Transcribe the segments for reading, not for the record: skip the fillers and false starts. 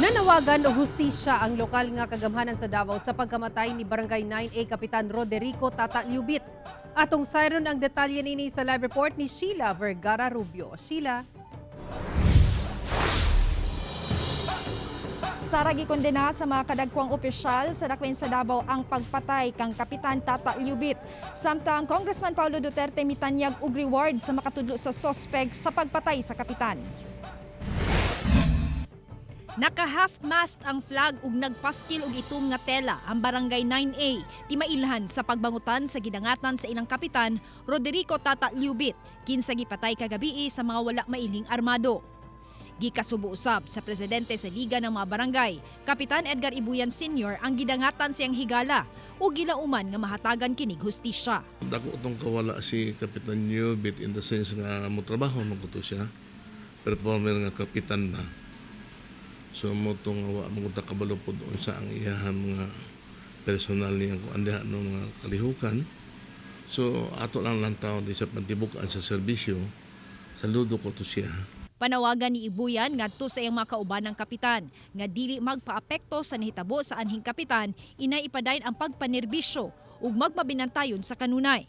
Nanawagan o hustisya ang lokal nga kagamhanan sa Davao sa pagkamatay ni Barangay 9A Kapitan Roderico Tata Liubit. Atong sayron ang detalye nini sa live report ni Sheila Vergara Rubio. Sheila. Sara gikondena sa mga kadagkwang opisyal sa dakwin sa Davao ang pagpatay kang Kapitan Tata Liubit. Samtang Congressman Paulo Duterte mitanyag og reward sa makatudlo sa sospek sa pagpatay sa kapitan. Naka-half-mast ang flag ug nagpaskil og itom nga tela ang Barangay 9A timailhan sa pagbangutan sa gidangatan sa ilang kapitan Roderico Tata Liubit kinsa gipatay kagabi sa mga wala mailing armado. Gikasubo usab sa presidente sa Liga ng mga Barangay, Kapitan Edgar Ibuyan Sr. ang gidangatan siyang higala ug gilauman nga mahatagan kinig hustisya. Dako itong kawala si Kapitan Liubit in the sense nga mo trabaho man kuto siya, performer nga kapitan na. So mo itong mga kabalo po doon sa ang iyahan mga personal niya kung andihan ng mga kalihukan. So ato lang tao di sa pantibukan sa serbisyo, saludo ko to siya. Panawagan ni Ibuyan ngadto sa iyang mga kauban ng kapitan nga dili magpaapekto sa nahitabo sa anhing kapitan inay-ipadayon ang pagpanerbisyo ug magmabinantayon sa kanunay.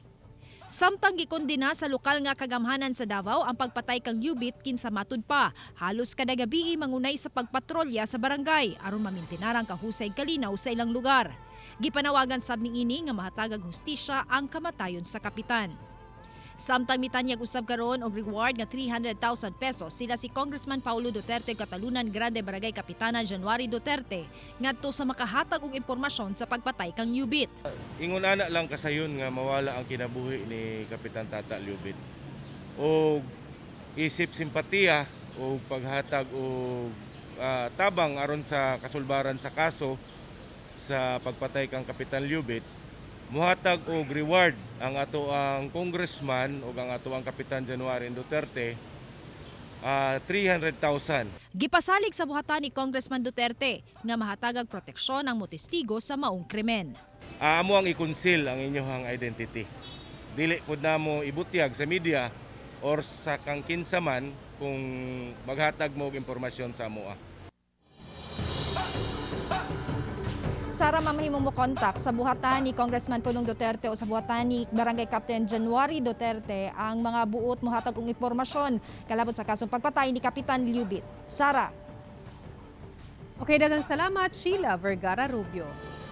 Samtang gikondena sa lokal nga kagamhanan sa Davao ang pagpatay kang Liubit kinsa matud pa halos kada gabi mangunay sa pagpatrolya sa barangay aron mamintinarang kahusay kalinaw sa ilang lugar. Gipanawagan sab niini nga mahatagag hustisya ang kamatayon sa kapitan. Samtang mitanyag usab karon og reward nga 300,000 pesos sila si Congressman Paulo Duterte Katalunan Grande Barangay Kapitana January Duterte ngadto sa makahatag og impormasyon sa pagpatay kang Liubit. Ingon ana lang kasayon nga mawala ang kinabuhi ni Kapitan Tata Liubit. O isip simpatiya o paghatag o tabang aron sa kasulbaran sa kaso sa pagpatay kang Kapitan Liubit. Muhatag og reward ang ato ang congressman o ang ato ang Kapitan January Duterte 300,000. Gipasalig sa buhatan ni Congressman Duterte nga mahatagag proteksyon ang motestigo sa maong krimen. Amo ang i-conceal ang inyong identity. Dili pud namo ibutyag sa media or sa kang kinsaman kung maghatag mo og impormasyon sa amoa. Sara, mamahimong mo kontak sa buhatan ni Congressman Pulong Duterte o sa buhatan ni Barangay Captain January Duterte ang mga buot mohatag og impormasyon kalabot sa kasong pagpatay ni Kapitan Liubit. Sara. Okay, daghang salamat Sheila Vergara Rubio.